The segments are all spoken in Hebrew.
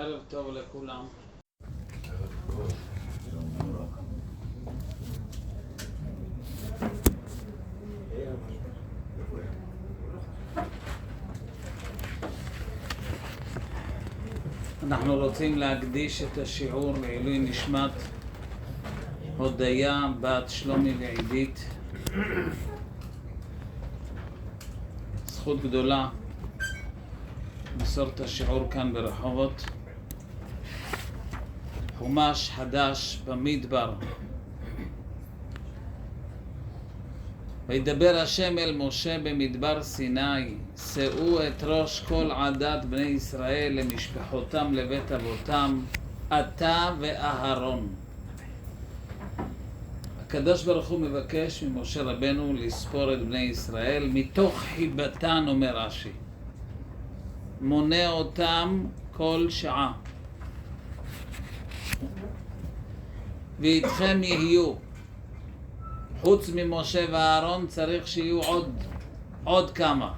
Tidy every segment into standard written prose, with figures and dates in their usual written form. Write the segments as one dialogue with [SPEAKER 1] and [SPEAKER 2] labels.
[SPEAKER 1] ערב טוב לכולם. אנחנו רוצים להקדיש את השיעור לעילוי נשמת הודיה בת שלומי ועידית. זכות גדולה למסור את השיעור כאן ברחובות. חומש חדש במדבר. וידבר השם אל משה במדבר סיני, שאו את ראש כל עדת בני ישראל למשפחותם לבית אבותם, אתה ואהרון. הקדוש ברוך הוא מבקש ממשה רבנו לספור את בני ישראל מתוך חיבתן, אומר רש"י. מונה אותם כל שעה. ואיתכם יהיו. חוץ ממשה ואהרון צריך שיהיו עוד כמה.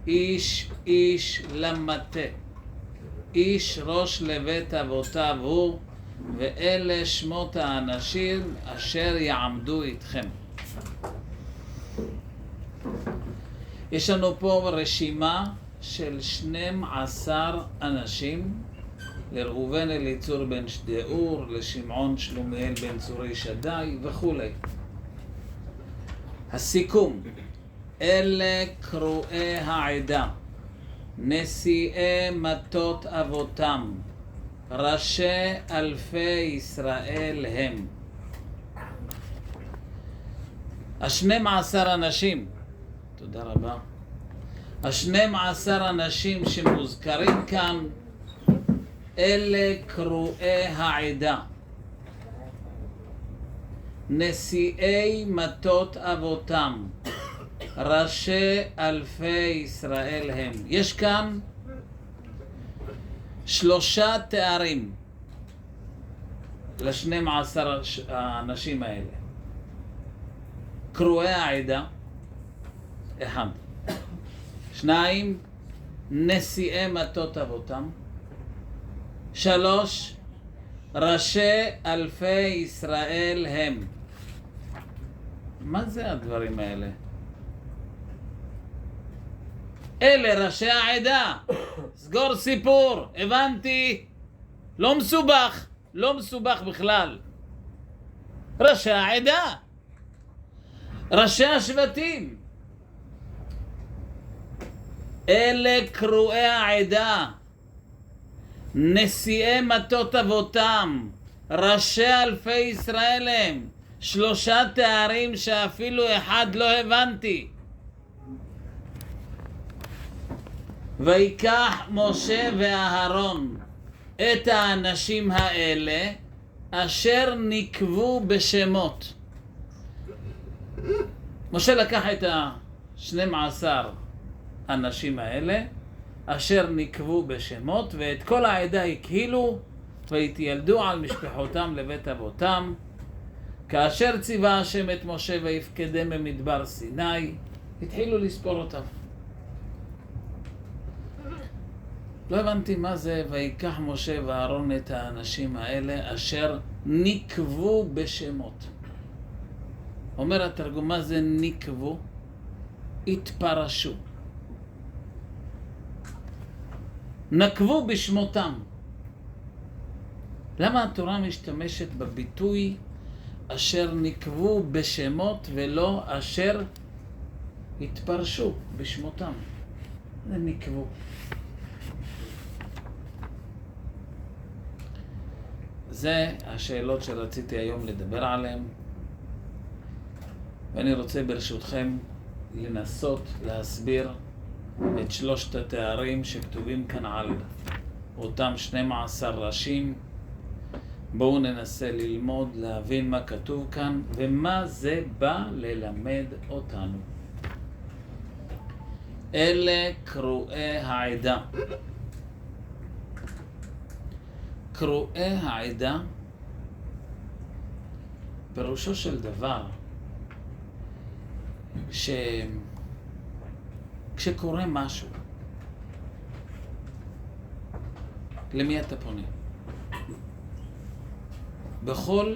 [SPEAKER 1] איש למטה. איש ראש לבית אבותיו הוא, ואלה שמות האנשים אשר יעמדו איתכם. יש לנו פה רשימה של 12 אנשים, לראובן אליצור בן שדאור, לשמעון שלומיאל בן צורי שדי וכו'. הסיכום: אלה קרואי העדה, נשיאי מטות אבותם, ראשי אלפי ישראל הם. 12 אנשים, תודה רבה. 12 אנשים שמוזכרים כאן, אלה קרואי העדה, נשיאי מטות אבותם, ראשי אלפי ישראל הם. יש כאן 3 תארים ל12 האנשים האלה. קרואי העדה, 1. 2, נשיאי מטות אבותם. 3, ראשי אלפי ישראל הם. מה זה הדברים האלה? אלה ראשי העדה. סגור סיפור, הבנתי. לא מסובך בכלל. ראשי העדה, ראשי השבטים, אלה קרואי העדה, נשיאי מטות אבותם, ראשי אלפי ישראל הם. 3 תארים שאפילו אחד לא הבנתי. ויקח משה ואהרון את האנשים האלה אשר נקבו בשמות. משה לקח את 12 האנשים האלה אשר נקבו בשמות, ואת כל העדה הקהילו, והתיילדו על משפחותם לבית אבותם, כאשר ציווה השם את משה ויפקדם במדבר סיני. התחילו לספור אותם. לא הבנתי מה זה ויקח משה ואהרון את האנשים האלה אשר נקבו בשמות. אומר התרגום, מה זה נקבו? התפרשו. נקבו בשמותם. למה התורה משתמשת בביטוי אשר נקבו בשמות ולא אשר התפרשו בשמותם? זה נקבו. זה השאלות שרציתי היום לדבר עליהן, ואני רוצה ברשותכם לנסות להסביר את 3 התארים שכתובים כאן על אותם 12 ראשים. בואו ננסה ללמוד, להבין מה כתוב כאן ומה זה בא ללמד אותנו. אלה קרואי העדה. קרואי העדה, פירושו של דבר כשקורה משהו, למי אתה פונה? בכל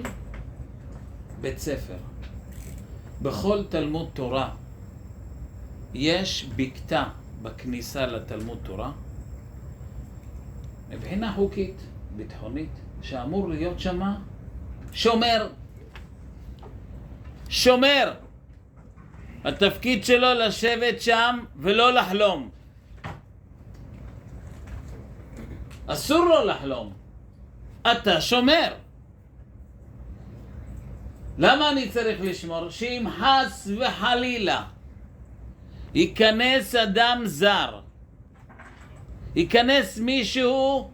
[SPEAKER 1] בית ספר, בכל תלמוד תורה, יש בקתה בכניסה לתלמוד תורה, מבחינה חוקית, ביטחונית, שאמור להיות שמה שומר. שומר. התפקיד שלו לשבת שם ולא לחלום. אסור לו לחלום. אתה שומר. למה אני צריך לשמור? שאם חס וחלילה ייכנס אדם זר, ייכנס מישהו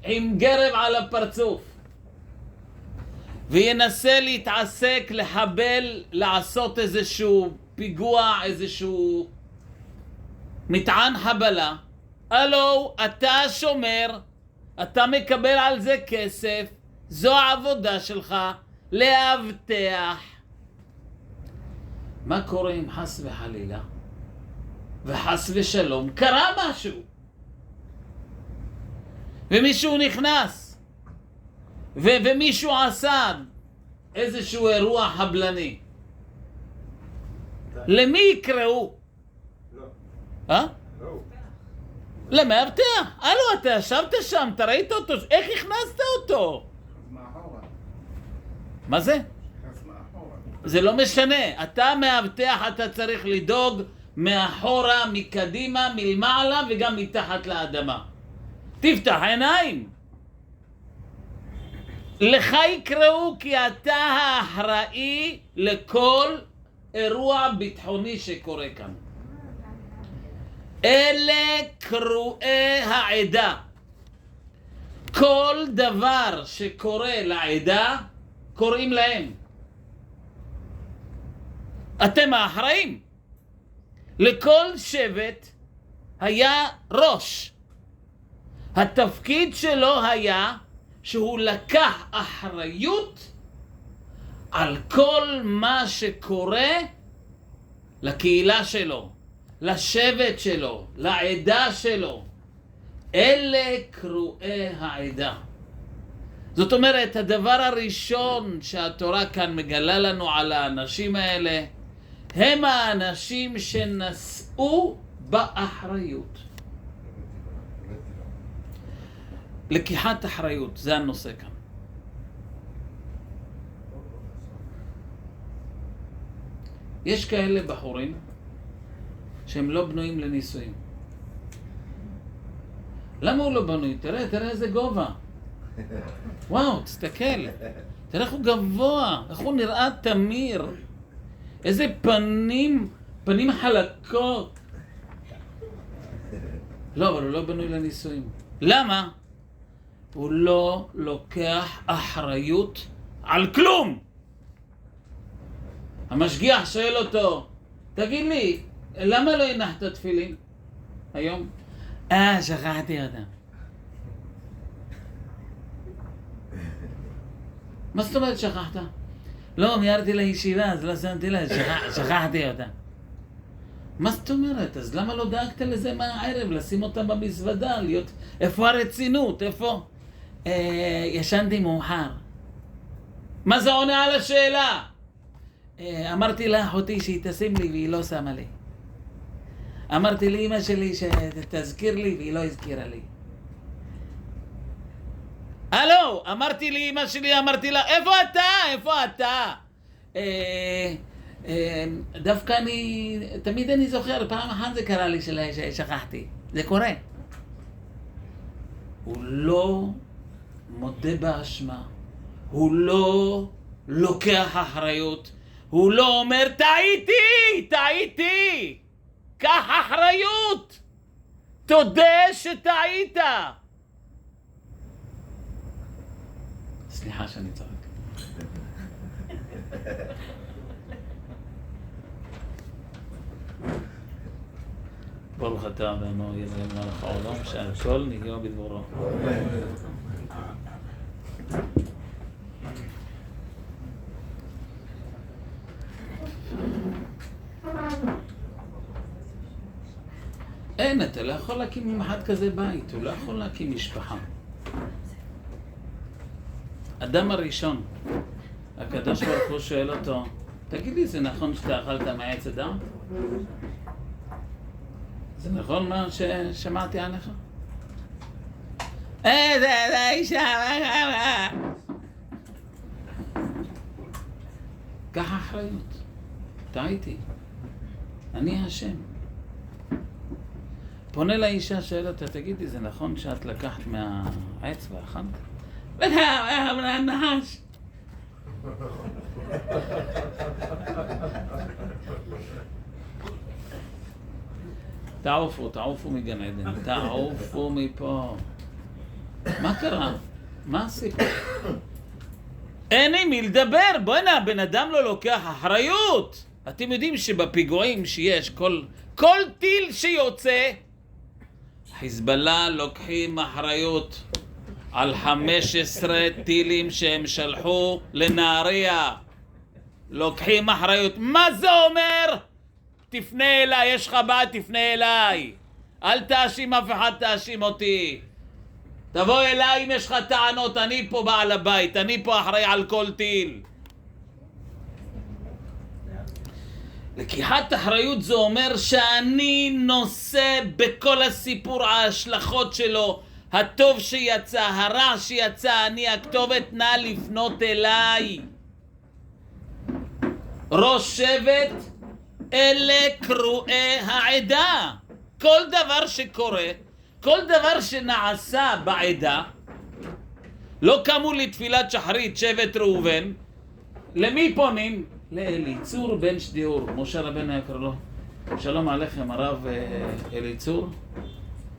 [SPEAKER 1] עם גרב על הפרצוף וינסה להתעסק, לחבל, לעשות איזשהו פיגוע, איזשהו מטען חבלה, הלו, אתה שומר, אתה מקבל על זה כסף, זו העבודה שלך, לאבטח. מה קורה אם חס וחלילה וחס ושלום קרה משהו ומישהו נכנס ומישהו עשה איזשהו אירוע חבלני? למי יקראו? לא. למאבטח. הלו, אתה ישבת שם, אתה ראית אותו, איך הכנסת אותו? מה זה? זה לא משנה. אתה מאבטח, אתה צריך לדאוג מאחורה, מקדימה, מלמעלה וגם מתחת לאדמה. תפתח עיניים. לך יקראו כי אתה האחראי לכל אירוע ביטחוני שקורה כאן. אלה קרואי העדה. כל דבר שקורה לעדה, קוראים להם. אתם האחראים. לכל שבט היה ראש. התפקיד שלו היה שהוא לקח אחריות על כל מה שקורה לקהילה שלו, לשבט שלו, לעדה שלו. אלה קרואי העדה. זאת אומרת, הדבר הראשון שהתורה כאן מגלה לנו על האנשים האלה, הם האנשים שנשאו באחריות. לקיחת אחריות, זה הנושא כאן. יש כאלה בחורים שהם לא בנויים לנישואים. למה הוא לא בנוי? תראה איזה גובה. וואו, תסתכל. תראה איך הוא גבוה, איך הוא נראה תמיר. איזה פנים חלקות. לא, אבל הוא לא בנוי לנישואים. למה? הוא לא לוקח אחריות על כלום. המשגיח שואל אותו, תגיד לי, למה לא הנחת תפילין היום? שכחתי אותם. מה זאת אומרת שכחת? לא, מיירתי לישיבה, אז לא שמתי לה, שכחתי אותה. מה זאת אומרת? אז למה לא דאגת לזה מהערב, לשים אותם במזוודה, להיות... איפה הרצינות? איפה? ישנתי מאוחר. מה זה עונה על השאלה? אמרתי לאחותי שהיא תשים לי והיא לא שמה לי. אמרתי לאמא שלי שתזכיר לי והיא לא הזכירה לי. הלו, אמרתי לאמא שלי, אמרתי לה, איפה אתה? דווקא תמיד אני זוכר, פעם אחת זה קרה לי ששכחתי. זה קורה. הוא לא מודה באשמה. הוא לא לוקח אחריות. הוא לא אומר, טעיתי. קח אחריות. תודה שטעית. סליחה שאני צוחק. ברוך אתה אדוני אלוהינו מלך העולם שהכל נגוע בדברו. אין, אתה לא יכול להקים עם אחד כזה בית, הוא לא יכול להקים משפחה. אדם הראשון, הקדוש ברוך הוא שואל אותו, תגיד לי, זה נכון שאתה אכלת מעץ הדעת? זה נכון מה ששמעתי עליך? זה אישה, קח אחריות. טעיתי. אני השם. פונה לאישה, שואל אותה, תגידי, זה נכון שאת לקחת מהעץ ואכלת? מהנחש. תעופו מגן עדן, תעופו מפה. מה קרה? מה הסיפור? אין עם מי לדבר, בוא'נה, בן אדם לא לוקח אחריות. אתם יודעים שבפיגועים שיש כל טיל שיוצא, חיזבאללה לוקחים אחריות על 15 טילים שהם שלחו לנהריה. לוקחים אחריות. מה זה אומר? תפנה אליי, יש לך בעיה, תפנה אליי. אל תאשים אף אחד, תאשים אותי. תבוא אליי אם יש לך טענות, אני פה בעל הבית, אני פה אחראי על כל טיל. לקיחת אחריות זה אומר שאני נושא בכל הסיפור ההשלכות שלו, הטוב שיצא, הרע שיצא, אני הכתובת, נא לפנות אליי. ראש שבט, אלה קרואי העדה. כל דבר שקורה, כל דבר שנעשה בעדה, לא קמו לתפילת שחרית שבט ראובן, למי פונים? לאליצור בן שדיאור. משה רבנו יקר לו, שלום עליכם הרב אליצור,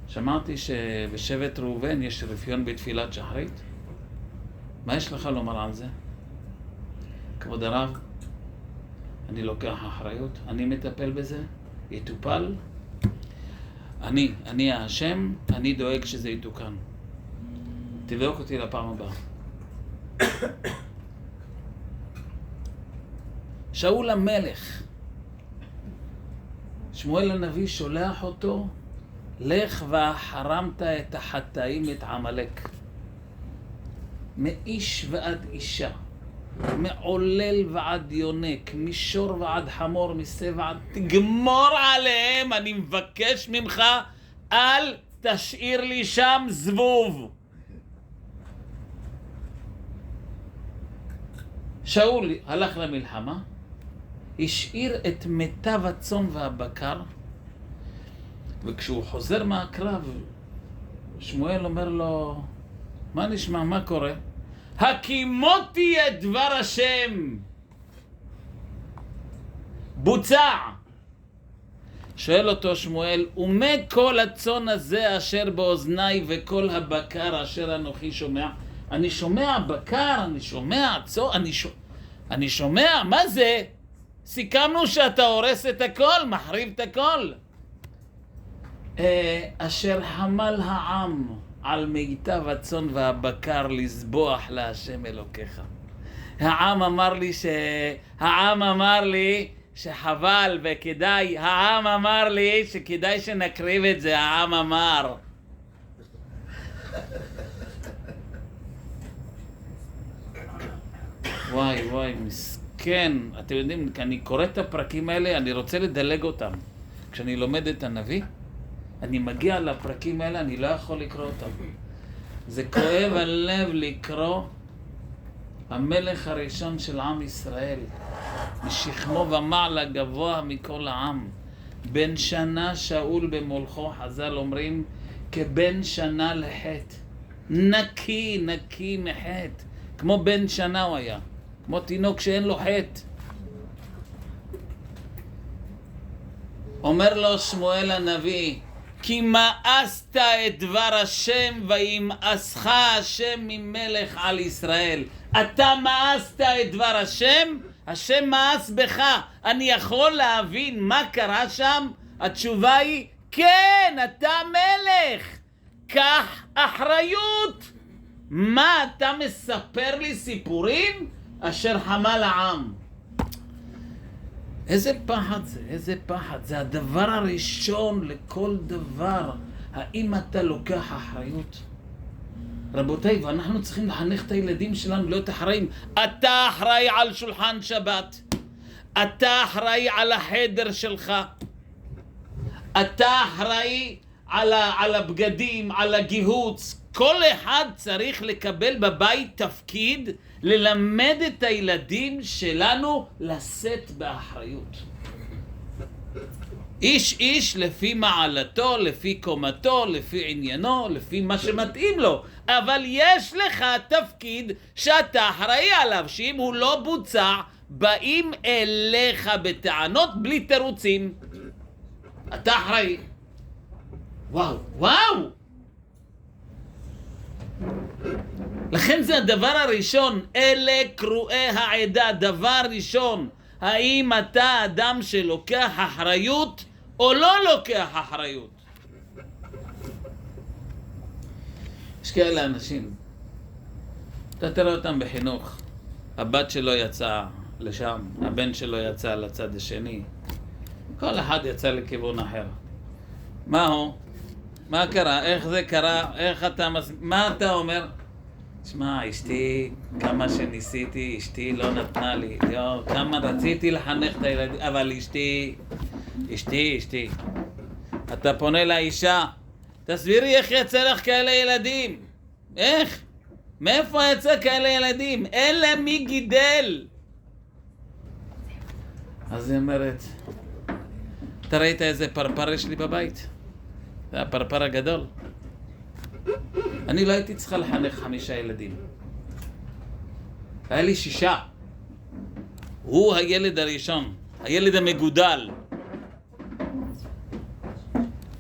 [SPEAKER 1] שמעתי שבשבט ראובן יש רפיון בתפילת שחרית. מה יש לך לומר על זה? כבוד הרב, אני לוקח אחריות, אני מטפל בזה, יטופל. אני השם, אני דואג שזה יתוקן. תבדוק אותי לפעם הבאה. שאול המלך, שמואל הנביא שולח אותו, לך והחרמת את החטאים את עמלק. מאיש ועד אישה, מעולל ועד יונק, מישור ועד חמור, מסה ועד... תגמור עליהם, אני מבקש ממך, אל תשאיר לי שם זבוב. שאול הלך למלחמה, השאיר את מיטב הצאן והבקר, וכשהוא חוזר מהקרב, שמואל אומר לו, מה נשמע, מה קורה? הקימותי את דבר השם. בוצע. שואל אותו שמואל, ומה כל הצאן הזה אשר באוזניי וכל הבקר אשר אנוכי שומע? אני שומע בקר, אני שומע צאן, אני שומע, מה זה? סיכמנו שאתה הורס את הכל, מחריב את הכל. אשר חמל העם על מיטב הצאן והבקר לסבוח להשם אלוקיך. העם אמר לי שחבל וכדאי, העם אמר לי שכדאי שנקריב את זה, העם אמר. וואי, מסכן. אתם יודעים, אני קורא את הפרקים האלה, אני רוצה לדלג אותם. כשאני לומד את הנביא, אני מגיע לפרקים האלה, אני לא יכול לקרוא אותם. זה כואב הלב לקרוא המלך הראשון של עם ישראל, משכמו ומעלה גבוה מכל העם. בן שנה שאול במולכו, חז"ל אומרים, כבן שנה לחטא. נקי מחטא. כמו בן שנה הוא היה. כמו תינוק שאין לו חטא. אומר לו שמואל הנביא, כי מאסת את דבר השם וימאסך השם ממלך על ישראל. אתה מאסת את דבר השם, השם מאס בך. אני יכול להבין מה קרה שם? התשובה היא, כן, אתה מלך. קח אחריות. מה, אתה מספר לי סיפורים? אשר חמל העם. איזה פחד זה, איזה פחד. זה הדבר הראשון לכל דבר. האם אתה לוקח אחריות? רבותיי, ואנחנו צריכים לחנך את הילדים שלנו להיות אחראים. אתה אחראי על שולחן שבת. אתה אחראי על החדר שלך. אתה אחראי על הבגדים, על הגיהוץ. כל אחד צריך לקבל בבית תפקיד ללמד את הילדים שלנו לשאת באחריות. איש איש לפי מעלתו, לפי קומתו, לפי עניינו, לפי מה שמתאים לו. אבל יש לך תפקיד שאתה אחראי עליו, שאם הוא לא בוצע, באים אליך בטענות בלי תירוצים. אתה אחראי. וואו, וואו! לכן זה הדבר הראשון, אלה קרואי העדה, דבר ראשון. האם אתה אדם שלוקח אחריות או לא לוקח אחריות? יש כאלה אנשים, אתה תראה אותם בחינוך, הבת שלו יצאה לשם, הבן שלו יצא לצד השני, כל אחד יצא לכיוון אחר. מה הוא? מה קרה? איך זה קרה? איך אתה מה אתה אומר? שמע, אשתי, כמה שניסיתי, אשתי לא נתנה לי. כמה רציתי לחנך את הילדים, אבל אשתי. אתה פונה לאישה, תסבירי איך יצא לך כאלה ילדים. איך? מאיפה יצא כאלה ילדים? אלה מי גידל? אז היא אומרת, אתה ראית איזה פרפר יש לי בבית? זה הפרפר הגדול. אני לא הייתי צריכה לחנך 5 ילדים. היה לי 6. הוא הילד הראשון, הילד המגודל.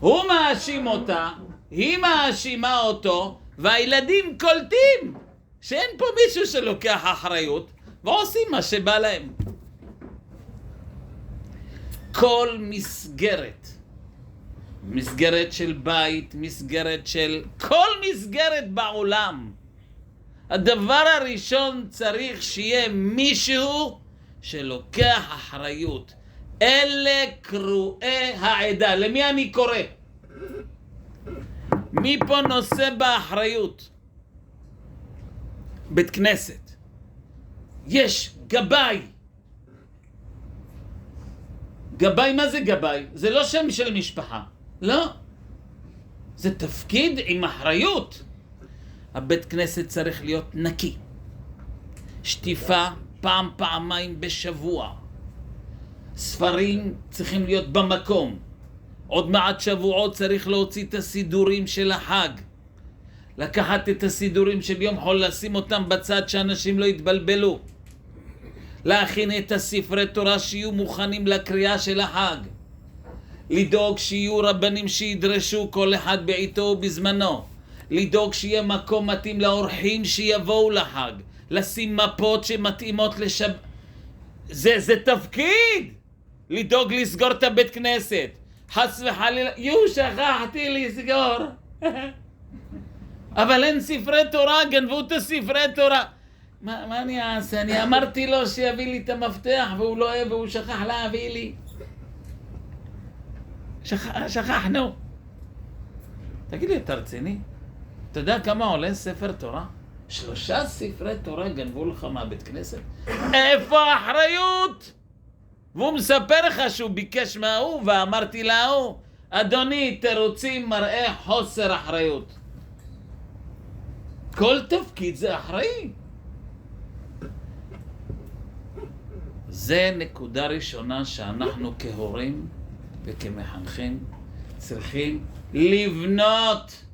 [SPEAKER 1] הוא מאשים אותה, היא מאשימה אותו, והילדים קולטים שאין פה מישהו שלוקח אחריות, ועושים מה שבא להם. כל מסגרת של בית, מסגרת של כל מסגרת בעולם, הדבר הראשון צריך שיהיה מישהו שלוקח אחריות. אלה קרואי העדה. למי אני קורא? מי פה נושא באחריות? בית כנסת יש גבאי. גבאי, מה זה גבאי? זה לא שם של משפחה. לא. זה תפקיד עם אחריות. הבית כנסת צריך להיות נקי. שטיפה פעמיים בשבוע. ספרים צריכים להיות במקום. עוד מעט שבועות צריך להוציא את הסידורים של החג. לקחת את הסידורים של יום חול, לשים אותם בצד שאנשים לא יתבלבלו. להכין את הספרי תורה שיהיו מוכנים לקריאה של החג. לדאוג שיהיו רבנים שידרשו כל אחד בעיתו ובזמנו. לדאוג שיהיה מקום מתאים לאורחים שיבואו לחג. לשים מפות שמתאימות זה תפקיד. לדאוג לסגור את הבית כנסת. חס וחלילה, שכחתי לסגור. אבל אין ספרי תורה, גנבו את הספרי תורה. מה אני אעשה? אני אמרתי לו שיביא לי את המפתח והוא לא אוהב והוא שכח להביא לי. שכחנו. תגיד לי, אתה רציני? אתה יודע כמה עולה ספר תורה? 3 ספרי תורה גנבו לך מהבית כנסת? איפה האחריות? והוא מספר לך שהוא ביקש מההוא ואמרתי להוא, אדוני, תירוצים מראה חוסר אחריות. כל תפקיד זה אחראי. זה נקודה ראשונה שאנחנו כהורים וכמחנכים צריכים לבנות.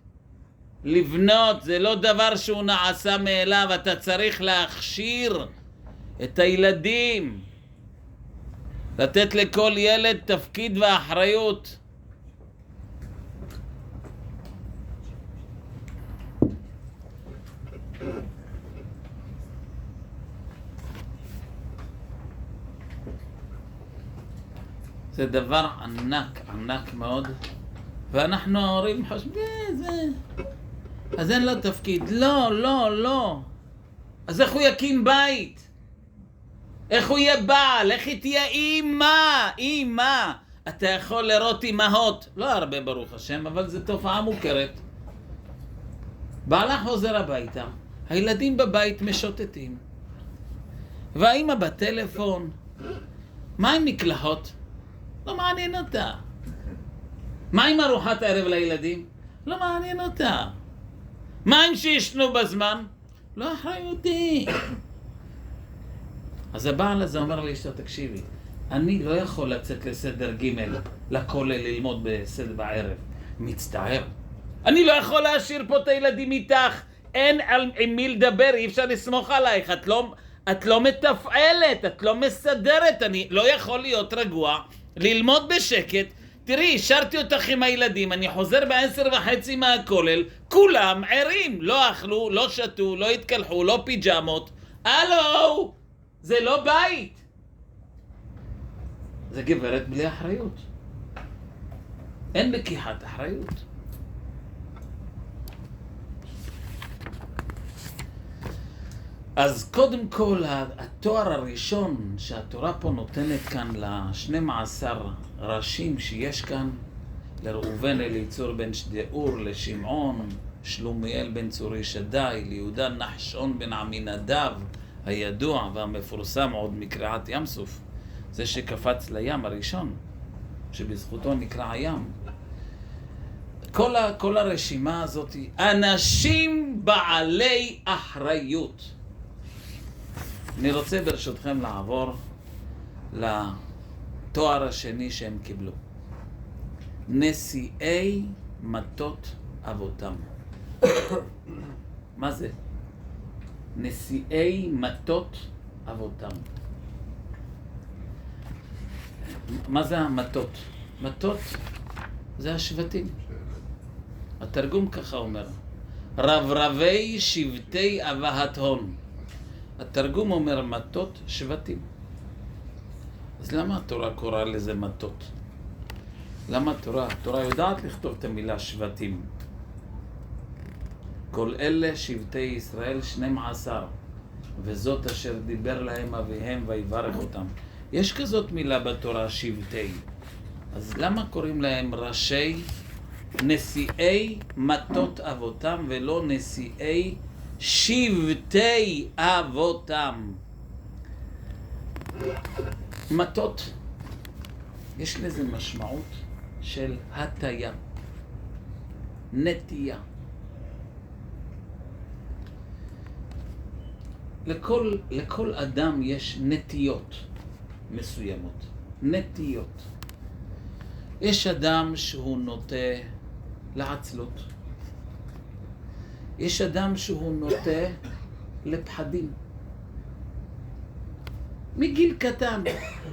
[SPEAKER 1] זה לא דבר שהוא נעשה מאליו, אתה צריך להכשיר את הילדים. לתת לכל ילד תפקיד ואחריות. זה דבר ענק מאוד, ואנחנו ההורים חושבים, אז אין לו תפקיד. לא. אז איך הוא יקים בית? איך הוא יהיה בעל? איך היא תהיה אימא? אתה יכול לראות אימהות, לא הרבה ברוך השם, אבל זו תופעה מוכרת. בעלה חוזר הביתה, הילדים בבית משוטטים, והאימא בטלפון. מה עם מקלחות? לא מעניין אותה. מה עם ארוחת הערב לילדים? לא מעניין אותה. מה עם שישנו בזמן? לא אחריותי. אז הבעל הזה אומר לי, תקשיבי, אני לא יכול לצאת לסדר ג' לכולל ללמוד בסדר בערב. מצטער. אני לא יכול להשאיר פה את הילדים איתך. אין עם מי לדבר, אי אפשר לסמוך עלייך. את לא מתפעלת, את לא מסדרת. אני לא יכול להיות רגוע, ללמוד בשקט. תראי, השארתי אותך עם הילדים, אני חוזר ב10:30 מהכולל, כולם ערים, לא אכלו, לא שתו, לא התקלחו, לא פיג'מות. הלו, זה לא בית. זה גברת בלי אחריות. אין לקיחת אחריות. אז קודם כל, התואר הראשון שהתורה פה נותנת כאן ל12 ראשים שיש כאן, לראובן אליצור בן שדאור, לשמעון, שלומיאל בן צורי שדי, ליהודה נחשון בן עמינדב, הידוע והמפורסם עוד מקריאת ים סוף, זה שקפץ לים הראשון, שבזכותו נקרא הים. כל הרשימה הזאת, אנשים בעלי אחריות. אני רוצה ברשותכם לעבור לתואר השני שהם קיבלו. נשיאי מטות אבותם. מה זה? נשיאי מטות אבותם. מה זה המטות? מטות זה השבטים. התרגום ככה אומר, רברבי שבטי אבהת הון. התרגום אומר מטות שבטים. אז למה התורה קוראה לזה מטות? למה התורה יודעת לכתוב את המילה שבטים. כל אלה שבטי ישראל 12, וזאת אשר דיבר להם אביהם ויברך אותם. יש כזאת מילה בתורה שבטי. אז למה קוראים להם ראשי, נשיאי מטות אבותם ולא נשיאי שבטי אבותם? מטות, יש לזה משמעות של הטיה, נטייה. לכל אדם יש נטיות מסוימות. נטיות. יש אדם שהוא נוטה לעצלות. יש אדם שהוא נוטה לפחדים. מגיל קטן.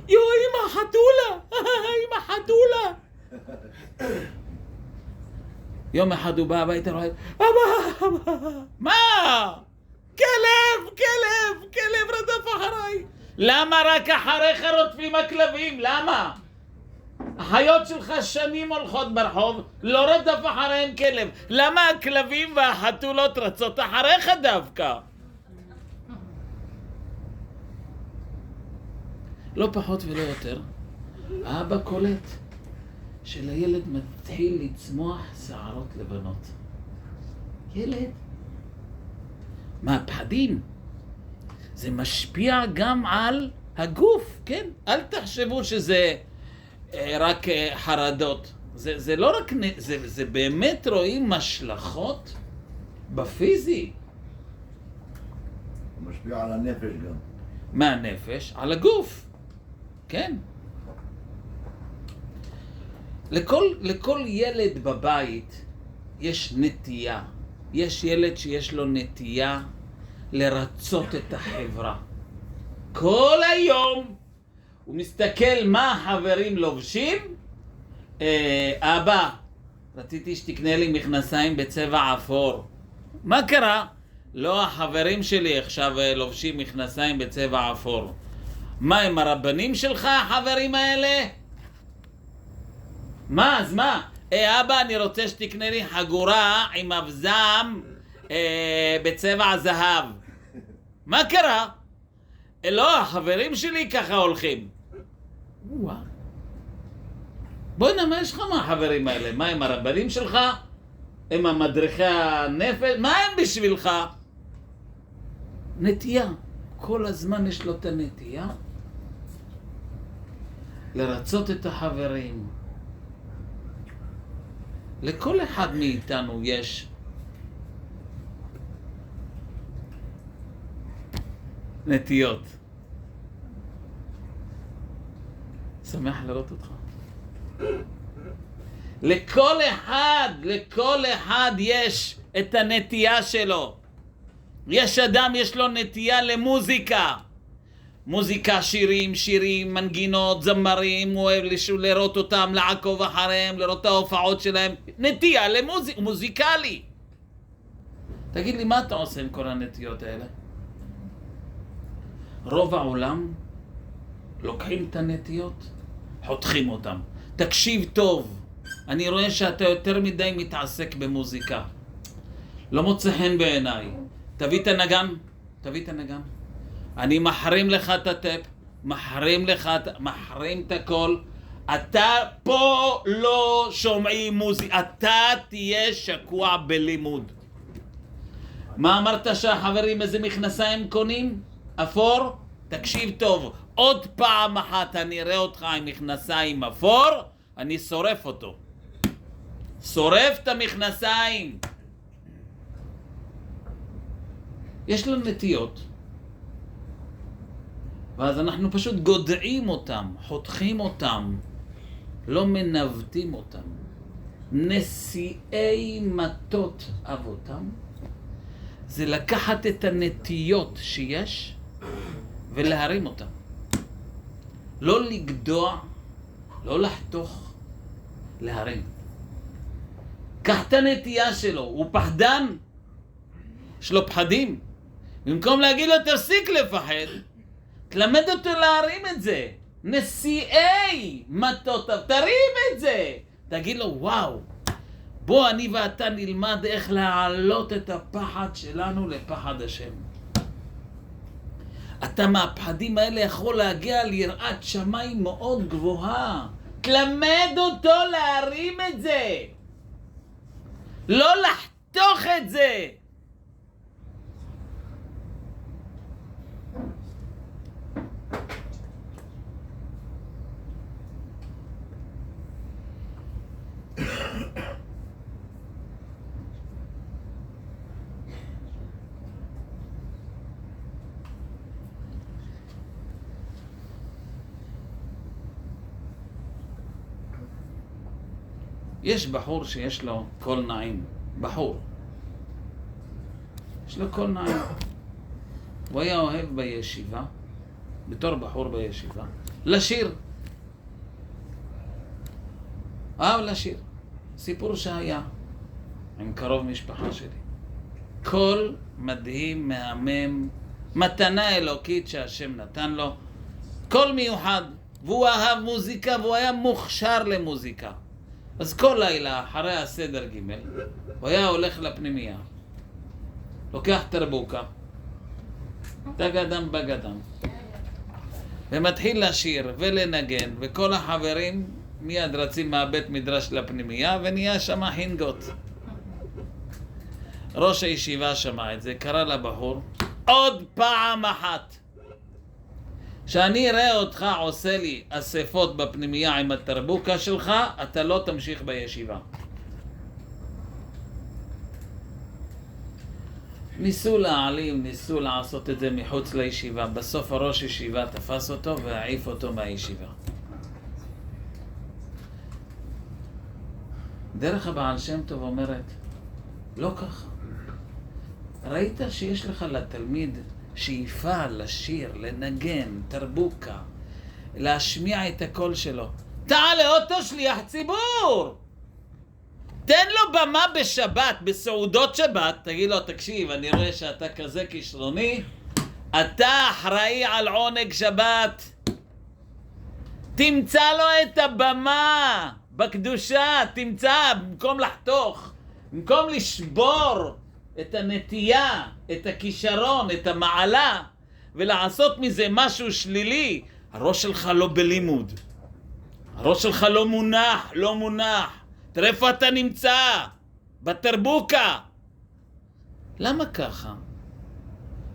[SPEAKER 1] יו, אמא חתולה! אמא חתולה! יום אחד הוא בא הביתה רואה, אבא! מה? כלב רדף אחריי. למה רק אחריך רודפים הכלבים? למה? החיות שלך שנים הולכות ברחוב, לא רדף אחריהם כלב. למה הכלבים והחתולות רצות אחריך דווקא? לא פחות ולא יותר, האבא קולט שלילד מתחיל לצמוח שערות לבנות. ילד, מה פחדים? זה משפיע גם על הגוף, כן? אל תחשבו שזה רק חרדות. זה לא רק, זה באמת רואים השלכות בפיזי.
[SPEAKER 2] זה משפיע על הנפש גם.
[SPEAKER 1] מהנפש על הגוף, כן. לכל ילד בבית יש נטייה. יש ילד שיש לו נטייה לרצות את החברה. כל היום הוא מסתכל מה החברים לובשים. אבא, רציתי שתקנה לי מכנסיים בצבע אפור. מה קרה? לא, החברים שלי עכשיו לובשים מכנסיים בצבע אפור. מה, הם הרבנים שלך, החברים האלה? מה, אז מה? אבא, אני רוצה שתקנה לי חגורה עם אבזם בצבע זהב. מה קרה? לא, החברים שלי ככה הולכים. בואי מה יש לך מהחברים האלה? מה הם הרבנים שלך? הם המדריכי הנפש? מה הם בשבילך? נטייה. כל הזמן יש לו את הנטייה לרצות את החברים. לכל אחד מאיתנו יש נטיות. שמח לראות אותך. לכל אחד יש את הנטייה שלו. יש אדם, יש לו נטייה למוזיקה. מוזיקה, שירים, מנגינות, זמרים, הוא אוהב לראות אותם, לעקוב אחריהם, לראות את ההופעות שלהם. נטייה מוזיקלי. תגיד לי, מה אתה עושה עם כל הנטיות האלה? רוב העולם לוקחים את הנטיות, חותכים אותם. תקשיב טוב, אני רואה שאתה יותר מדי מתעסק במוזיקה. לא מוצא חן בעיניי. תביא את הנגן. אני מחרים לך את הטפ, מחרים את הכל. אתה פה לא שומעים מוזיקה, אתה תהיה שקוע בלימוד. מה אמרת שהחברים איזה מכנסיים קונים? אפור? תקשיב טוב, עוד פעם אחת אני אראה אותך עם מכנסיים אפור, אני שורף אותו. שורף את המכנסיים. יש לנו נטיות, ואז אנחנו פשוט גודעים אותם, חותכים אותם, לא מנווטים אותם. נשיאי מטות אבותם זה לקחת את הנטיות שיש ולהרים אותם. לא לגדוע, לא לחתוך, להרים. קח את הנטייה שלו, הוא פחדן, יש לו פחדים. במקום להגיד לו תפסיק לפחד, תלמד אותו להרים את זה. נשיאי מטות, תרים את זה. תגיד לו וואו, בוא אני ואתה נלמד איך להעלות את הפחד שלנו לפחד השם. אתה מהפחדים האלה יכול להגיע ליראת שמיים מאוד גבוהה. תלמד אותו להרים את זה, לא לחתוך את זה. יש בחור שיש לו קול נעים. בחור. יש לו קול נעים. הוא היה אוהב בישיבה, בתור בחור בישיבה, לשיר. אהב לשיר. סיפור שהיה עם קרוב משפחה שלי. קול מדהים, מהמם, מתנה אלוקית שהשם נתן לו. קול מיוחד. והוא אהב מוזיקה והוא היה מוכשר למוזיקה. אז כל לילה אחרי הסדר ג' הוא היה הולך לפנימייה, לוקח תרבוקה, תגדם בגדם, ומתחיל לשיר ולנגן, וכל החברים מיד רצים מהבית מדרש לפנימייה, ונהיה שם חינגות. ראש הישיבה שמע את זה, קרא לבחור, עוד פעם אחת שאני אראה אותך עושה לי אספות בפנימייה עם התרבוקה שלך, אתה לא תמשיך בישיבה. ניסו להעלים, ניסו לעשות את זה מחוץ לישיבה. בסוף הראש ישיבה תפס אותו והעיף אותו מהישיבה. דרך הבעל שם טוב אומרת, לא ככה. ראית שיש לך לתלמיד שאיפה לשיר, לנגן, תרבוקה, להשמיע את הקול שלו. תעלה אותו שליח ציבור. תן לו במה בשבת, בסעודות שבת. תגיד לו, תקשיב, אני רואה שאתה כזה כישרוני, אתה אחראי על עונג שבת. תמצא לו את הבמה בקדושה, תמצא, במקום לחתוך, במקום לשבור את הנטייה, את הכישרון, את המעלה, ולעשות מזה משהו שלילי, הראש שלך לא בלימוד. הראש שלך לא מונח. תראה איפה אתה נמצא, בתרבוקה. למה ככה?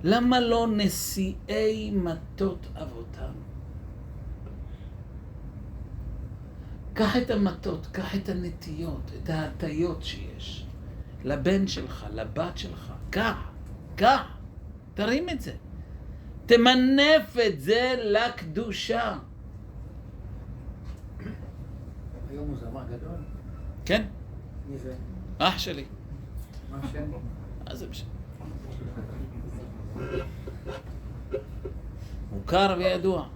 [SPEAKER 1] למה לא נשיאי מטות אבותם? קח את המטות, קח את הנטיות, את ההטיות שיש. לבן שלך, לבת שלך. קח. תרים את זה. תמנף את זה לקדושה.
[SPEAKER 2] היום הוא זמר גדול?
[SPEAKER 1] כן.
[SPEAKER 2] מי זה?
[SPEAKER 1] אח שלי.
[SPEAKER 2] מה השם?
[SPEAKER 1] מה זה בשם? מוכר וידוע.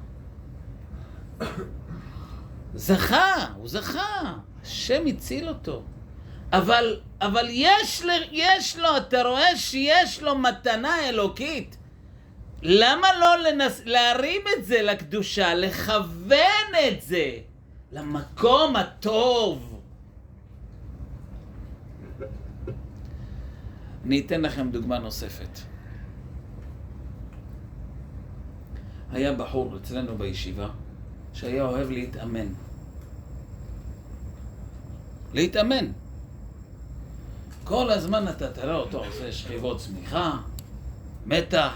[SPEAKER 1] הוא זכה. השם הציל אותו. אבל יש לו, אתה רואה שיש לו מתנה אלוקית. למה לא להרים את זה לקדושה, לכוון את זה למקום הטוב? אני אתן לכם דוגמה נוספת. היה בחור אצלנו בישיבה שהיה אוהב להתאמן. כל הזמן אתה תראה אותו עושה שכיבות צמיחה, מתח,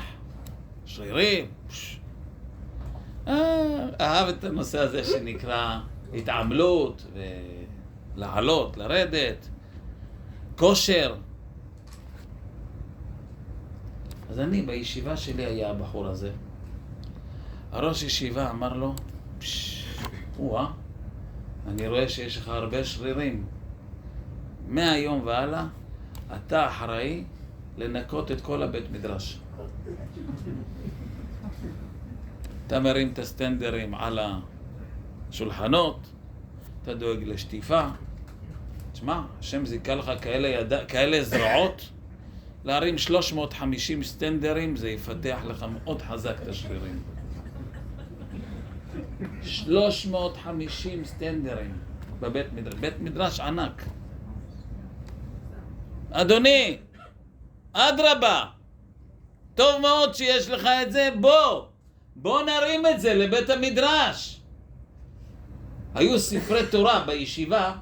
[SPEAKER 1] שרירים. אהב את הנושא הזה שנקרא התעמלות, ולעלות, לרדת, כושר. אז אני בישיבה שלי היה הבחור הזה. הראש ישיבה אמר לו, אני רואה שיש לך הרבה שרירים. מהיום והלאה, אתה אחראי לנקות את כל הבית מדרש. אתה מרים את הסטנדרים על השולחנות, אתה דואג לשטיפה. תשמע, השם זיכה לך כאלה זרועות, להרים 350 סטנדרים, זה יפתח לך מאוד חזק את השרירים. 350 סטנדרים בבית מדרש, בית מדרש ענק. אדוני, אדרבה, טוב מאוד שיש לך את זה, בוא נרים את זה לבית המדרש. היו ספרי תורה בישיבה,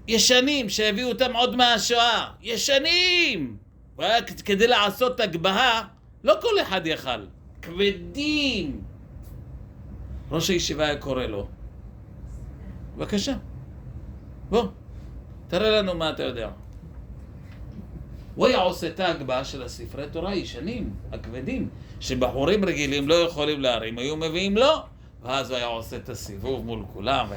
[SPEAKER 1] ישנים, שהביאו אותם עוד מהשואה, ישנים. כדי לעשות הגבהה, לא כל אחד יכל, כבדים. ראש הישיבה היה קורא לו, בבקשה, בוא, תראה לנו מה אתה יודע. הוא היה עושה את ההגבהה של הספרי תורה ישנים, הכבדים, שבחורים רגילים לא יכולים להרים, היו מביאים לו, ואז הוא היה עושה את הסיבוב מול כולם.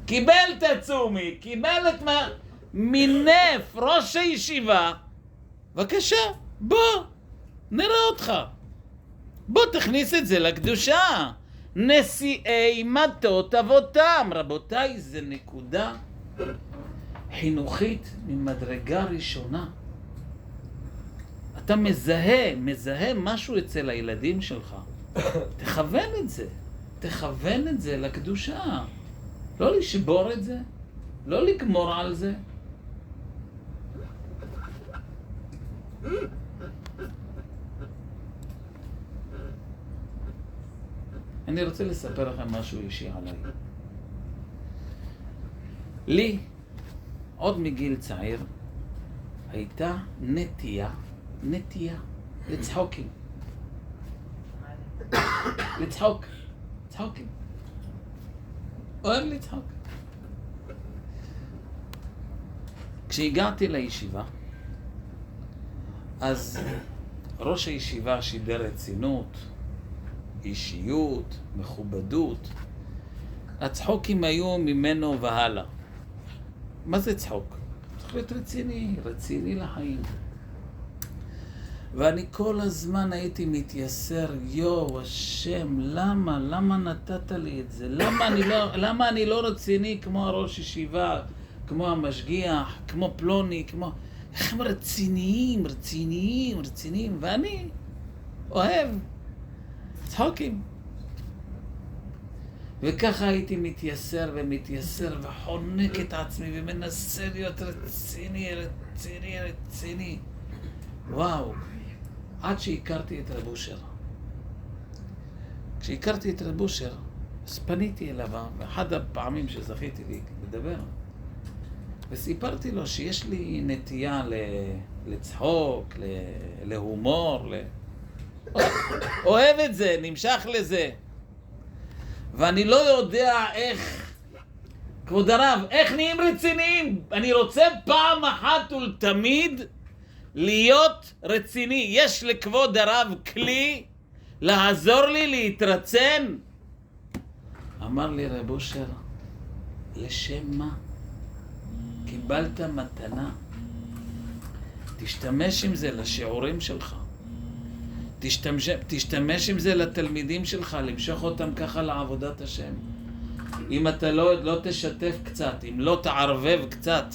[SPEAKER 1] קיבל את הצומי, קיבל את מה... מינף ראש הישיבה. בבקשה, בוא, נראה אותך. בוא תכניס את זה לקדושה. נשיאי מטות אבותם. רבותיי, זה נקודה חינוכית ממדרגה ראשונה. אתה מזהה משהו אצל הילדים שלך. תכוון את זה לקדושה. לא לשבור את זה, לא לגמור על זה. אני רוצה לספר לכם משהו אישי עליי. לי, עוד מגיל צעיר, הייתה נטייה לצחוקים. צחוקים. אוהב לצחוק. כשהגעתי לישיבה, אז ראש הישיבה שידר רצינות, אישיות, מכובדות. הצחוקים היו ממנו והלאה. מה זה צחוק? צריך להיות רציני לחיים. ואני כל הזמן הייתי מתייסר, השם, למה נתת לי את זה? למה אני לא רציני כמו הראש ישיבה, כמו המשגיח, כמו פלוני, איך הם רציניים, ואני אוהב צחוקים. וככה הייתי מתייסר וחונק את עצמי ומנסה להיות רציני. וואו, עד שהכרתי את רב אושר. כשהכרתי את רב אושר, אז פניתי אליו, באחד הפעמים שזכיתי לדבר, וסיפרתי לו שיש לי נטייה לצחוק, להומור, אוהב את זה, נמשך לזה. ואני לא יודע איך, כבוד הרב, איך נהיים רציניים? אני רוצה פעם אחת ולתמיד להיות רציני. יש לכבוד הרב כלי לעזור לי להתרצן? אמר לי רב אושר, לשם מה? קיבלת מתנה. תשתמש עם זה לשיעורים שלך. תשתמש עם זה לתלמידים שלך, למשוך אותם ככה לעבודת השם. אם אתה לא תשתף קצת, אם לא תערבב קצת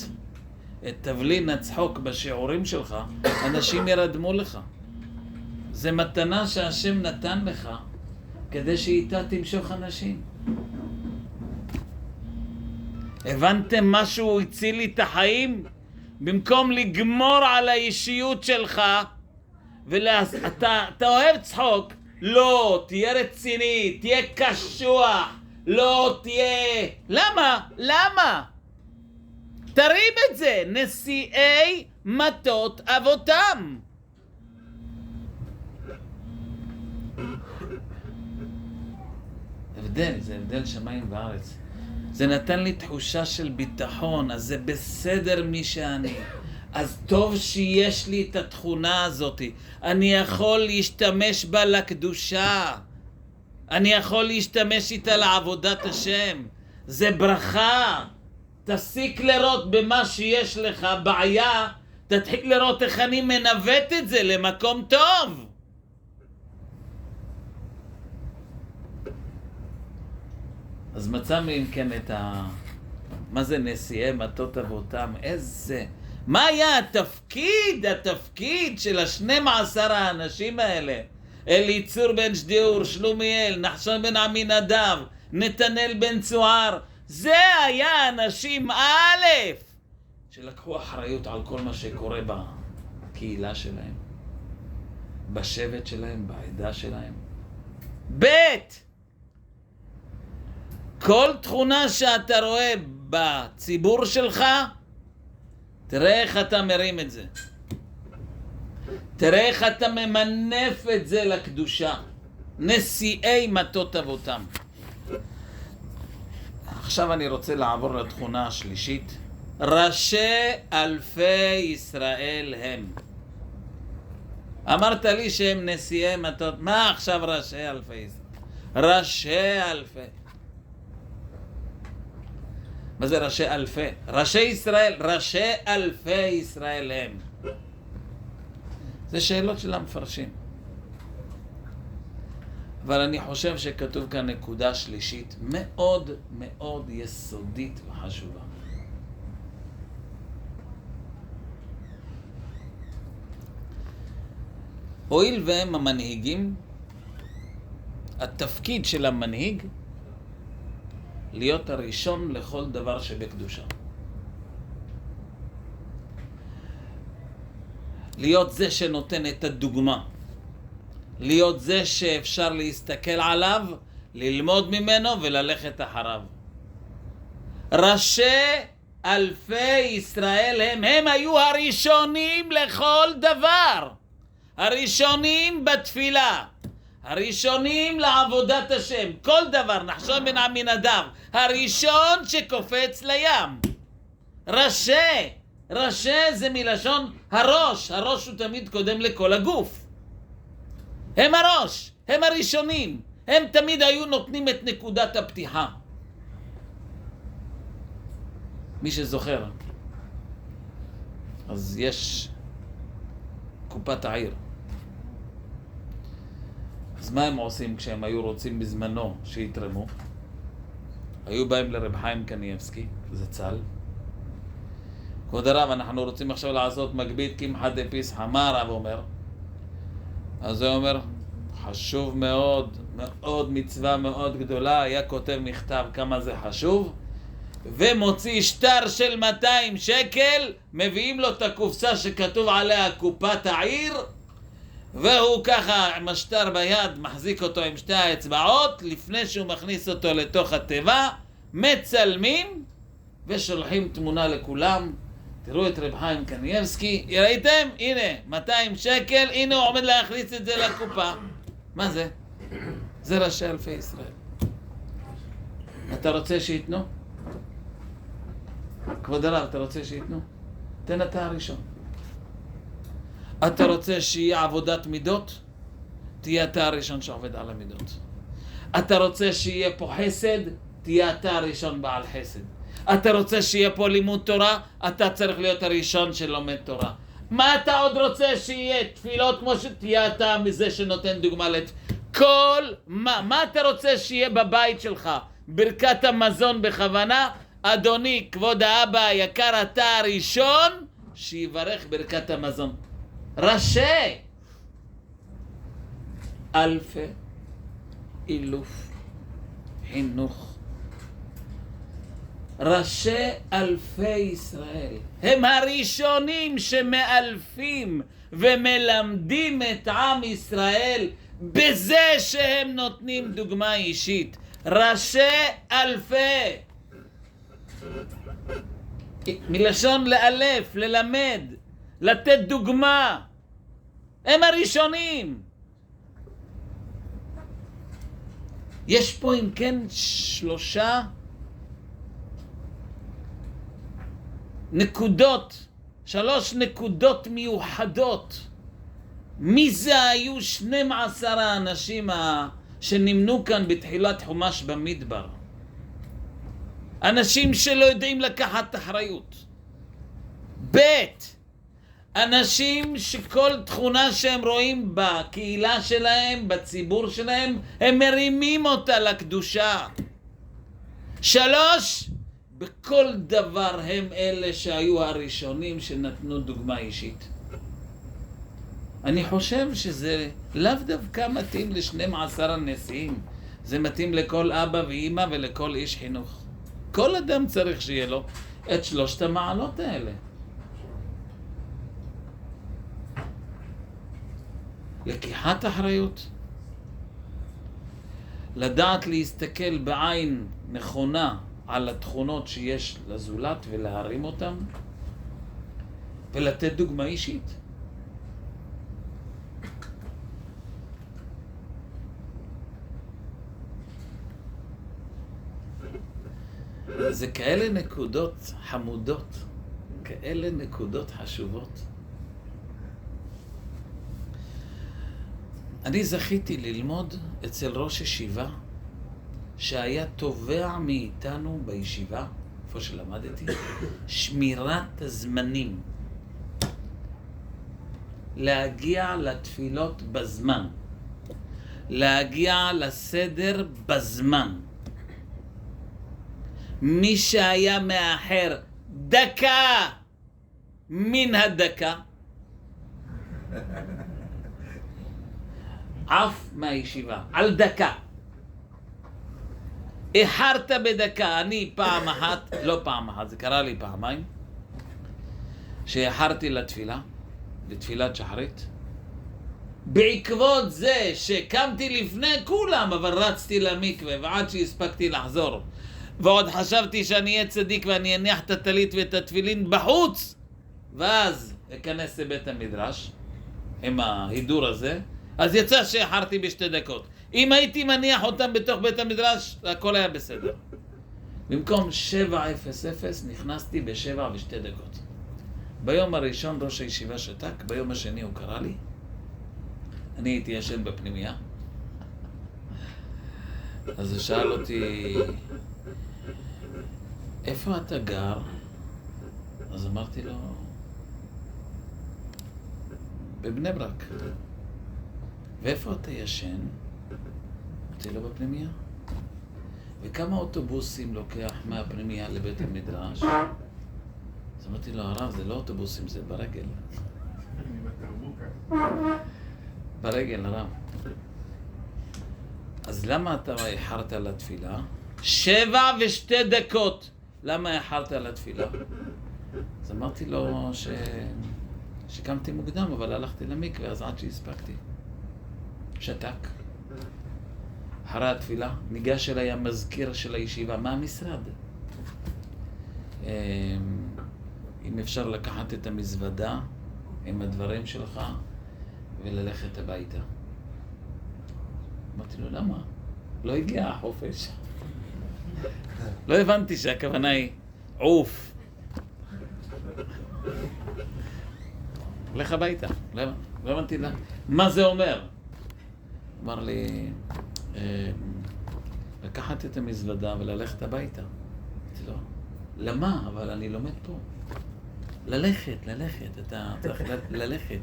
[SPEAKER 1] את תבלין הצחוק בשיעורים שלך, אנשים ירדמו לך. זה מתנה שהשם נתן לך כדי שאיתה תמשוך אנשים. הבנתם משהו הציל לי את החיים? במקום לגמור על האישיות שלך, אתה אוהב צחוק, לא, תהיה רציני, תהיה קשוח, לא תהיה... למה? תרים את זה, נשיאי מטות אבותם. זה הבדל שמיים וארץ. זה נתן לי תחושה של ביטחון, אז זה בסדר מי שאני. אז טוב שיש לי את התכונה הזאת. אני יכול להשתמש בה לקדושה. אני יכול להשתמש איתה לעבודת השם. זה ברכה. תפסיק לראות במה שיש לך בעיה, תתחיל לראות איך אני מנווט את זה למקום טוב. אז מצאנו אם כן את מה זה נשיאי מטות אבותם? מה היה התפקיד של 12 האנשים האלה? אליצור בן שדיאור, שלומיאל, נחשון בן עמינדב, נתנאל בן צוער. זה היה אנשים א' שלקחו אחריות על כל מה שקורה בקהילה שלהם, בשבט שלהם, בעדה שלהם. ב' כל תכונה שאתה רואה בציבור שלך, תראה איך אתה מרים את זה. תראה איך אתה ממנף את זה לקדושה. נשיאי מטות אבותם. עכשיו אני רוצה לעבור לתכונה השלישית. ראשי אלפי ישראל הם. אמרת לי שהם נשיאי מטות. מה עכשיו ראשי אלפי ישראל? ראשי אלפי. מה זה ראשי אלפי? ראשי ישראל, ראשי אלפי ישראל הם. זה שאלות של המפרשים. אבל אני חושב שכתוב כאן נקודה שלישית מאוד מאוד יסודית וחשובה. הואיל והם המנהיגים, התפקיד של המנהיג להיות הראשון לכל דבר שבקדושה. להיות זה שנותן את הדוגמה. להיות זה שאפשר להסתכל עליו, ללמוד ממנו וללכת אחריו. ראשי אלפי ישראל הם היו הראשונים לכל דבר. הראשונים בתפילה. הראשונים לעבודת השם. כל דבר, נחשון בן עמינדב, הראשון שקופץ לים. ראשי זה מלשון הראש. הראש הוא תמיד קודם לכל הגוף. הם הראש, הם הראשונים. הם תמיד היו נותנים את נקודת הפתיחה. מי שזוכר, אז יש קופת העיר. אז מה הם עושים כשהם היו רוצים בזמנו שיתרמו? היו באים לרב חיים קניאבסקי, זה צה"ל. כבוד הרב, אנחנו רוצים עכשיו לעשות מגבית קמחא דפסחא. מה הרב אומר? אז הוא אומר, חשוב מאוד, מאוד מצווה מאוד גדולה. היה כותב מכתב כמה זה חשוב, ומוציא שטר של 200 שקל, מביאים לו את הקופסה שכתוב עליה קופת העיר, והוא ככה עם השטר ביד מחזיק אותו עם שתי האצבעות, לפני שהוא מכניס אותו לתוך התיבה, מצלמים ושולחים תמונה לכולם. תראו את רב חיים קניאבסקי, ראיתם? הנה 200 שקל, הנה הוא עומד להכניס את זה לקופה. מה זה? זה ראשי אלפי ישראל. אתה רוצה שיתנו? כבוד הרב, אתה רוצה שיתנו? תן אתה הראשון. אתה רוצה שיהיה עבודת מידות? תהיה אתה הראשון שעובד על המידות. אתה רוצה שיהיה פה חסד? תהיה אתה הראשון בעל חסד. אתה רוצה שיהיה פה לימוד תורה? אתה צריך להיות הראשון שלומד תורה. מה אתה עוד רוצה שיהיה? תפילות כמו שתהיה אתה מזה שנותן דוגמה מה אתה רוצה שיהיה בבית שלך? ברכת המזון בכוונה? אדוני, כבוד האבא היקר, אתה הראשון שיברך ברכת המזון. ראשי אלפי אילוף חינוך, ראשי אלפי ישראל הם הראשונים שמאלפים ומלמדים את עם ישראל בזה שהם נותנים דוגמה אישית. ראשי אלפי, מלשון לאלף, ללמד, לתת דוגמה, הם הראשונים. יש פה אם כן 3 נקודות, 3 נקודות מיוחדות. מי זה היו 12 האנשים שנמנו כאן בתחילת חומש במדבר? אנשים שלא יודעים לקחת אחריות. ב' אנשים שכל תכונה שהם רואים בקהילה שלהם, בציבור שלהם, הם מרימים אותה לקדושה. 3 בכל דבר הם אלה שהיו הראשונים שנתנו דוגמה אישית. אני חושב שזה לאו דווקא מתאים ל12 הנשיאים. זה מתאים לכל אבא ואמא ולכל איש חינוך. כל אדם צריך שיהיה לו את 3 המעלות האלה. לקיחת אחריות, לדעת להסתכל בעין נכונה על התכונות שיש לזולת ולהרים אותם, ולתת דוגמה אישית. זה כאלה נקודות חמודות, כאלה נקודות חשובות. אני זכיתי ללמוד אצל ראש ישיבה שהיה תובע מאיתנו בישיבה, איפה שלמדתי, שמירת הזמנים. להגיע לתפילות בזמן. להגיע לסדר בזמן. מי שהיה מאחר דקה מן הדקה עף מהישיבה, על דקה. איחרת בדקה. אני פעם אחת, לא פעם אחת, זה קרה לי פעמיים, שאיחרתי לתפילת שחרית, בעקבות זה שקמתי לפני כולם, אבל רצתי למקווה, ועד שהספקתי לחזור, ועוד חשבתי שאני אהיה צדיק ואני אניח את הטלית ואת התפילין בחוץ, ואז אכנס לבית המדרש עם ההידור הזה, אז יצא שאיחרתי ב2 דקות. אם הייתי מניח אותם בתוך בית המדרש, הכל היה בסדר. במקום 7:00 נכנסתי ב7:02. ביום הראשון ראש הישיבה שתק, ביום השני הוא קרא לי. אני הייתי ישן בפנימיה. אז הוא שאל אותי, איפה אתה גר? אז אמרתי לו, בבני ברק. ואיפה אתה ישן? אמרתי לו, בפנימיה. וכמה אוטובוסים לוקח מהפנימיה לבית המדרש? אז אמרתי לו, הרב, זה לא אוטובוסים, זה ברגל. ברגל, הרב. אז למה אתה איחרת לתפילה? 7:02. למה איחרת לתפילה? אז אמרתי לו שקמתי מוקדם, אבל הלכתי למקווה, אז עד שהספקתי. שתק. אחרי התפילה, ניגש אליי המזכיר של הישיבה, מה המשרד? אם אפשר לקחת את המזוודה עם הדברים שלך וללכת הביתה. אמרתי לו, למה? לא הגיע החופש. לא הבנתי שהכוונה היא עוף. לך הביתה. לא הבנתי לה. מה זה אומר? אמר לי, לקחת את המזוודה וללכת הביתה. אמרתי לו, למה? אבל אני לומד פה. ללכת, אתה צריך ללכת.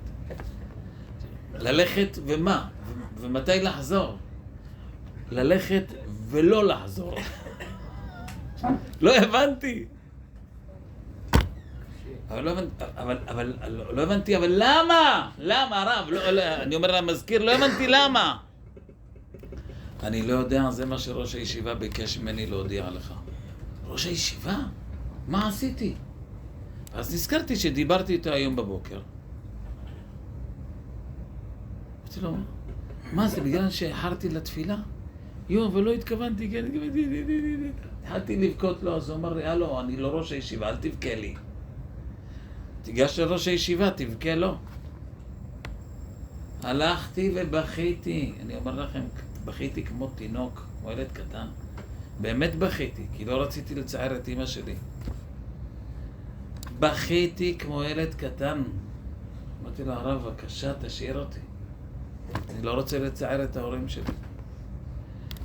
[SPEAKER 1] ללכת ומה? ומתי לחזור? ללכת ולא לחזור. לא הבנתי. אבל למה? למה, הרב? אני אומר למזכיר, לא הבנתי למה. אני לא יודע, זה מה שראש הישיבה ביקש ממני להודיע לך. ראש הישיבה? מה עשיתי? אז נזכרתי שדיברתי איתו היום בבוקר. אמרתי לו, מה זה, בגלל שאיחרתי לתפילה? ולא התכוונתי, כן, התחלתי לבכות לו, אז הוא אמר לי, הלו, אני לא ראש הישיבה, אל תבכה לי. תיגש לראש הישיבה, תבכה לו. הלכתי ובכיתי, אני אומר לכם, בכיתי כמו תינוק, כמו ילד קטן. באמת בכיתי, כי לא רציתי לצער את אמא שלי. בכיתי כמו ילד קטן. אמרתי לו, הרב, בבקשה, תשאיר אותי. אני לא רוצה לצער את ההורים שלי.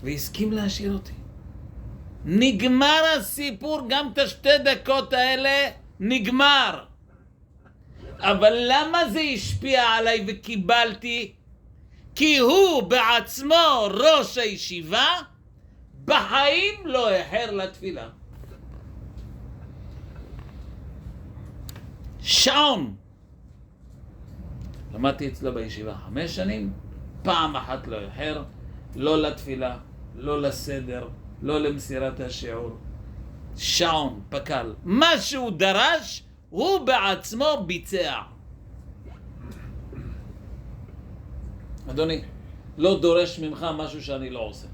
[SPEAKER 1] והסכים להשאיר אותי. נגמר הסיפור, גם את השתי דקות האלה נגמר. אבל למה זה השפיע עליי וקיבלתי? כי הוא בעצמו ראש הישיבה, בחיים לא איחר לתפילה. שעון. למדתי אצלו בישיבה 5 שנים, פעם אחת לא איחר, לא לתפילה, לא לסדר, לא למסירת השיעור. שעון, פקל. מה שהוא דרש, הוא בעצמו ביצע. אדוני, לא דורש ממך משהו שאני לא עושה.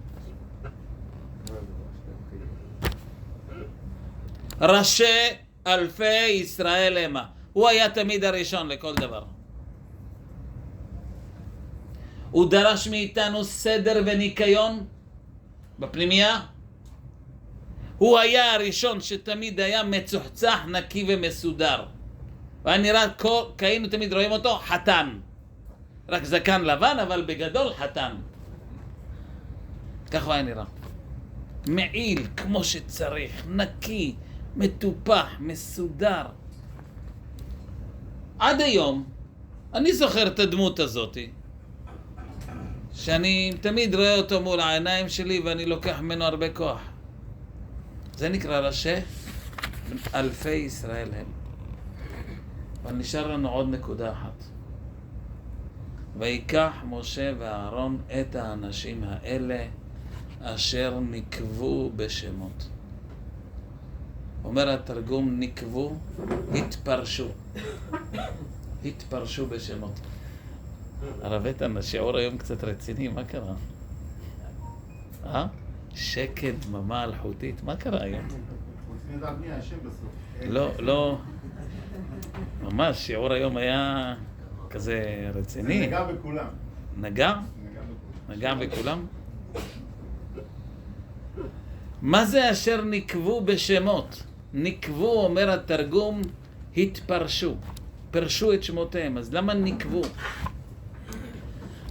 [SPEAKER 1] ראשי אלפי ישראל המה. הוא היה תמיד הראשון לכל דבר. הוא דרש מאיתנו סדר וניקיון בפנימייה. הוא היה הראשון שתמיד היה מצוחצח, נקי ומסודר. והיה נראה כאילו תמיד רואים אותו חתן. רק זקן לבן, אבל בגדול חתן. ככה היה נראה. מעיל כמו שצריך, נקי, מטופח, מסודר. עד היום, אני זוכר את הדמות הזאת, שאני תמיד רואה אותו מול העיניים שלי ואני לוקח ממנו הרבה כוח. זה נקרא ראשי אלפי ישראל הם. אבל נשאר לנו עוד נקודה אחת. ויקח משה ואהרון את האנשים האלה אשר נקבו בשמות. אומר התרגום, נקבו, התפרשו. התפרשו בשמות. הרב איתן, השיעור היום קצת רציני, מה קרה? שקט, דממה אלחוטית, מה קרה היום?
[SPEAKER 3] רוצים לדעת מי השם בסוף.
[SPEAKER 1] לא, ממש, שיעור היום היה כזה רציני.
[SPEAKER 3] זה נגע בכולם.
[SPEAKER 1] נגע? נגע בכולם? מה זה אשר נקבו בשמות? נקבו, אומר התרגום, התפרשו. פרשו את שמותיהם. אז למה נקבו?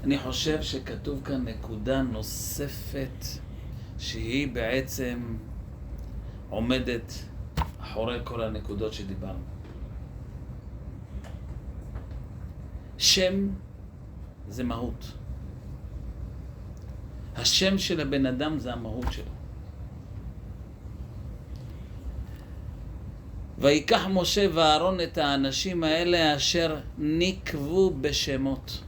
[SPEAKER 1] אני חושב שכתוב כאן נקודה נוספת שהיא בעצם עומדת אחורי כל הנקודות שדיברנו. שם זה מהות. השם של הבן אדם זה המהות שלו. ויקח משה ואהרון את האנשים האלה אשר נקבו בשמות.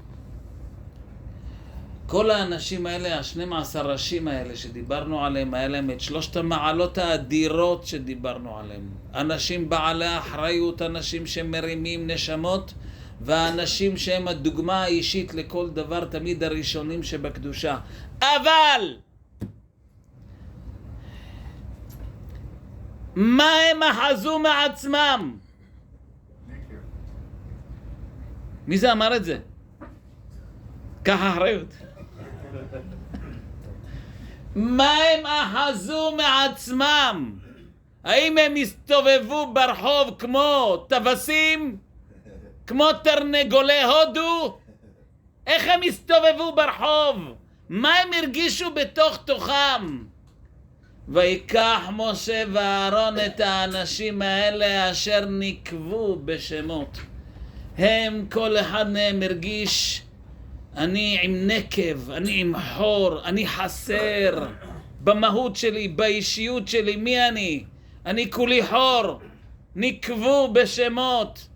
[SPEAKER 1] כל האנשים האלה, 12 ראשים האלה שדיברנו עליהם, היה להם את 3 המעלות האדירות שדיברנו עליהם. אנשים בעלי אחריות, אנשים שמרימים נשמות, והאנשים שהם הדוגמה האישית לכל דבר תמיד הראשונים שבקדושה. אבל מה הם אחזו מעצמם? מי זה אמר את זה? קח אחריות. מה הם אחזו מעצמם? האם הם הסתובבו ברחוב כמו טווסים? כמו תרנגולי הודו? איך הם הסתובבו ברחוב? מה הם הרגישו בתוך תוכם? ויקח משה ואהרון את האנשים האלה אשר נקבו בשמות. הם, כל אחד מהם הרגיש, אני עם נקב, אני עם חור, אני חסר במהות שלי, באישיות שלי. מי אני? אני כולי חור. נקבו בשמות.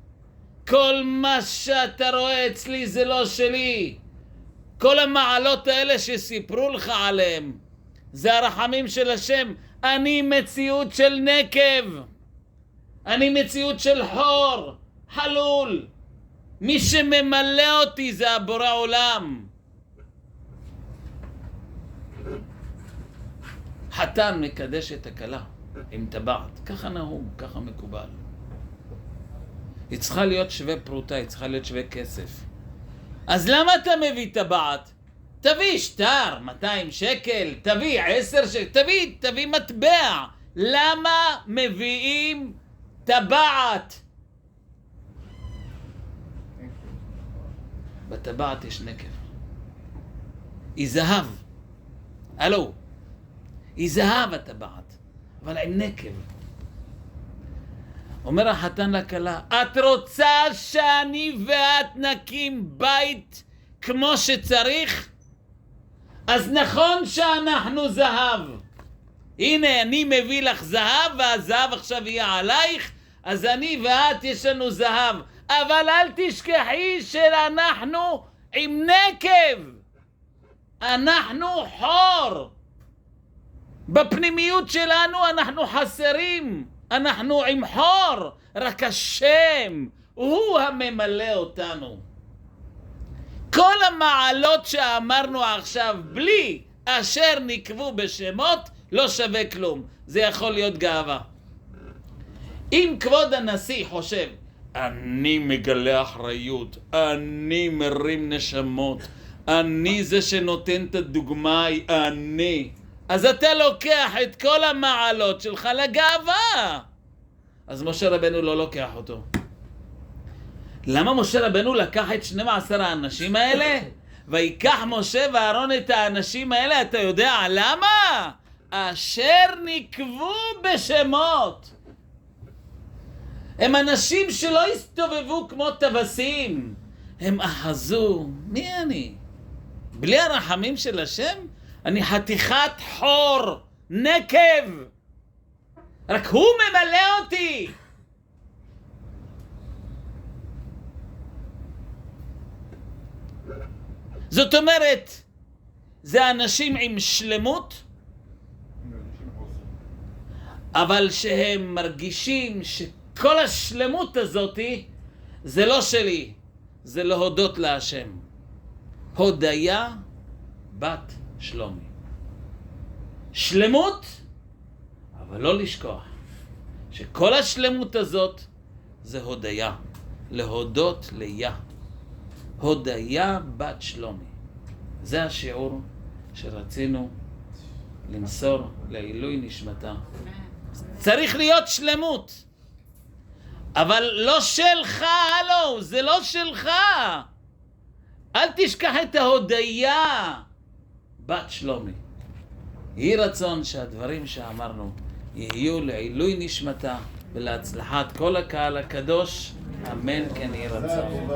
[SPEAKER 1] כל מה שאתה רואה אצלי זה לא שלי. כל המעלות האלה שסיפרו לך עליהם זה הרחמים של השם. אני מציאות של נקב, אני מציאות של חור, חלול. מי שממלא אותי זה הבורא עולם. חתן מקדש את הכלה עם טבעת, ככה נהוג, ככה מקובל. היא צריכה להיות שווה פרוטה, היא צריכה להיות שווה כסף. אז למה אתה מביא טבעת? תביא שטר, 200 שקל, תביא 10 שקל, תביא מטבע. למה מביאים טבעת? בטבעת יש נקב. היא זהב. הלו. היא זהב הטבעת, אבל עם נקב. אומר החתן לכלה, את רוצה שאני ואת נקים בית כמו שצריך? אז נכון שאנחנו זהב. הנה אני מביא לך זהב, והזהב עכשיו יהיה עלייך, אז אני ואת יש לנו זהב. אבל אל תשכחי שאנחנו עם נקב. אנחנו חור. בפנימיות שלנו אנחנו חסרים. אנחנו עם חור. רק השם הוא הממלא אותנו. כל המעלות שאמרנו עכשיו בלי אשר נקבו בשמות לא שווה כלום. זה יכול להיות גאווה. אם כבוד הנשיא חושב אני מגלה אחריות, אני מרים נשמות, אני זה שנותן את הדוגמה, אני, אז אתה לוקח את כל המעלות שלך לגאווה. אז משה רבנו לא לוקח אותו. למה משה רבנו לקח את 12 האנשים האלה? ויקח משה ואהרון את האנשים האלה, אתה יודע למה? אשר נקבו בשמות. הם אנשים שלא הסתובבו כמו טווסים. הם אחזו. מי אני? בלי הרחמים של השם? אני חתיכת חור, נקב. רק הוא ממלא אותי. זאת אומרת, זה אנשים עם שלמות, אבל שהם מרגישים שכל השלמות הזאת זה לא שלי, זה להודות להשם. הודיה בת שלומי. שלמות, אבל לא לשכוח שכל השלמות הזאת זה הודיה, להודות ליה. הודיה בת שלומי. זה השיעור שרצינו למסור לעילוי נשמתה. צריך להיות שלמות, אבל לא שלך, הלו, זה לא שלך. אל תשכח את ההודיה בת שלומי. יהי רצון שהדברים שאמרנו יהיו לעילוי נשמתה ולהצלחת כל הקהל הקדוש. אמן כן יהי רצון.